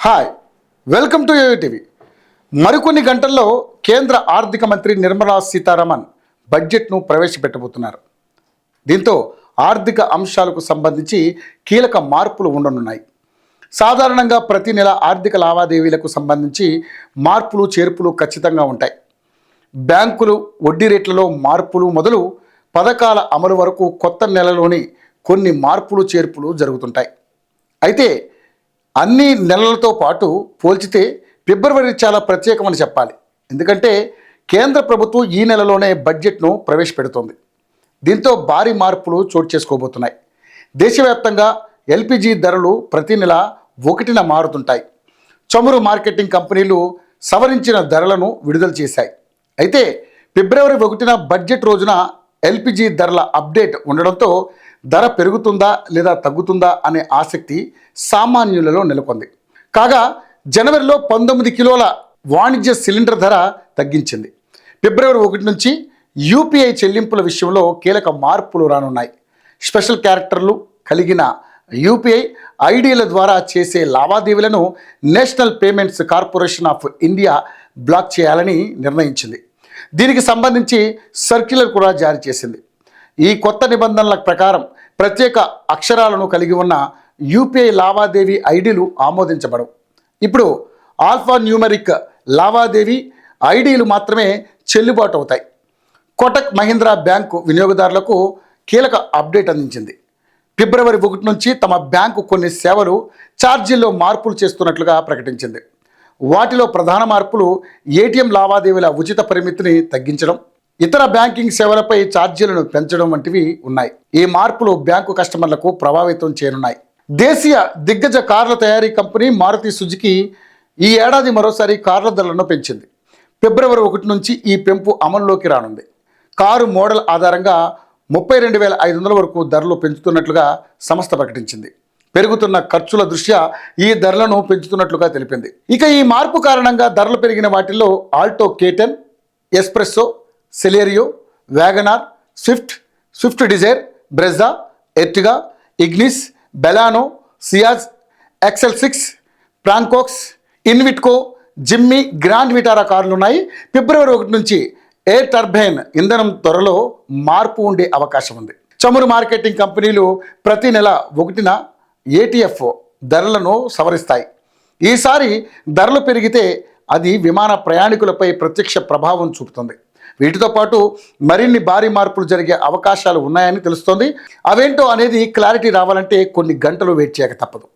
Hi, welcome to TV. మరికొన్ని గంటల్లో కేంద్ర ఆర్థిక మంత్రి నిర్మలా సీతారామన్ బడ్జెట్ను ప్రవేశపెట్టబోతున్నారు. దీంతో ఆర్థిక అంశాలకు సంబంధించి కీలక మార్పులు ఉండనున్నాయి. సాధారణంగా ప్రతి నెల ఆర్థిక లావాదేవీలకు సంబంధించి మార్పులు చేర్పులు ఖచ్చితంగా ఉంటాయి. బ్యాంకులు వడ్డీ రేట్లలో మార్పులు మొదలు పథకాల అమలు వరకు కొత్త నెలలోని కొన్ని మార్పులు చేర్పులు జరుగుతుంటాయి. అయితే అన్ని నెలలతో పాటు పోల్చితే ఫిబ్రవరి చాలా ప్రత్యేకమని చెప్పాలి. ఎందుకంటే కేంద్ర ప్రభుత్వం ఈ నెలలోనే బడ్జెట్ను ప్రవేశపెడుతోంది. దీంతో భారీ మార్పులు చోటు చేసుకోబోతున్నాయి. దేశవ్యాప్తంగా ఎల్పిజి ధరలు ప్రతి నెల 1న మారుతుంటాయి. చమురు మార్కెటింగ్ కంపెనీలు సవరించిన ధరలను విడుదల చేశాయి. అయితే ఫిబ్రవరి 1న బడ్జెట్ రోజున ఎల్పిజి ధరల అప్డేట్ ఉండడంతో ధర పెరుగుతుందా లేదా తగ్గుతుందా అనే ఆసక్తి సామాన్యులలో నెలకొంది. కాగా జనవరిలో 19 కిలోల వాణిజ్య సిలిండర్ ధర తగ్గించింది. ఫిబ్రవరి 1 నుంచి యూపీఐ చెల్లింపుల విషయంలో కీలక మార్పులు రానున్నాయి. స్పెషల్ క్యారెక్టర్లు కలిగిన యూపీఐ ఐడీల ద్వారా చేసే లావాదేవీలను National Payments Corporation of India block చేయాలని నిర్ణయించింది. దీనికి సంబంధించి సర్క్యులర్ కూడా జారీ చేసింది. ఈ కొత్త నిబంధనల ప్రకారం ప్రత్యేక అక్షరాలను కలిగి ఉన్న యూపీఐ లావాదేవీ ఐడీలు ఆమోదించబడవు. ఇప్పుడు ఆల్ఫా న్యూమరిక్ లావాదేవీ ఐడీలు మాత్రమే చెల్లుబాటు అవుతాయి. కోటక్ మహీంద్రా బ్యాంకు వినియోగదారులకు కీలక అప్డేట్ అందించింది. ఫిబ్రవరి 1 నుంచి తమ బ్యాంకు కొన్ని సేవలు ఛార్జీల్లో మార్పులు చేస్తున్నట్లుగా ప్రకటించింది. వాటిలో ప్రధాన మార్పులు ఏటీఎం లావాదేవీల ఉచిత పరిమితిని తగ్గించడం, ఇతర బ్యాంకింగ్ సేవలపై ఛార్జీలను పెంచడం వంటివి ఉన్నాయి. ఈ మార్పులు బ్యాంకు కస్టమర్లకు ప్రభావితం చేయనున్నాయి. దేశీయ దిగ్గజ కార్ల తయారీ కంపెనీ మారుతి సుజుకి ఈ ఏడాది మరోసారి కార్ల ధరలను పెంచింది. ఫిబ్రవరి 1 నుంచి ఈ పెంపు అమల్లోకి రానుంది. కారు మోడల్ ఆధారంగా 32,500 వరకు ధరలు పెంచుతున్నట్లుగా సంస్థ ప్రకటించింది. పెరుగుతున్న ఖర్చుల దృష్ట్యా ఈ ధరలను పెంచుతున్నట్లుగా తెలిపింది. ఇక ఈ మార్పు కారణంగా ధరలు పెరిగిన వాటిల్లో Alto K10, Espresso, Celerio, WagonR, Swift Dzire, Brezza, Ertiga, Ignis, Baleno, Ciaz, XL6, Fronx, ఇన్విట్కో, జిమ్మీ, గ్రాండ్ విటారా కార్లు ఉన్నాయి. ఫిబ్రవరి 1 నుంచి ఎయిర్ టర్బైన్ ఇంధనం త్వరలో మార్పు ఉండే అవకాశం ఉంది. చమురు మార్కెటింగ్ కంపెనీలు ప్రతి నెల 1న ఏటీఎఫ్ ధరలను సవరిస్తాయి. ఈసారి ధరలు పెరిగితే అది విమాన ప్రయాణికులపై ప్రత్యక్ష ప్రభావం చూపుతుంది. వీటితో పాటు మరిన్ని భారీ మార్పులు జరిగే అవకాశాలు ఉన్నాయని తెలుస్తోంది. అవేంటో అనేది క్లారిటీ రావాలంటే కొన్ని గంటలు వెయిట్ చేయక తప్పదు.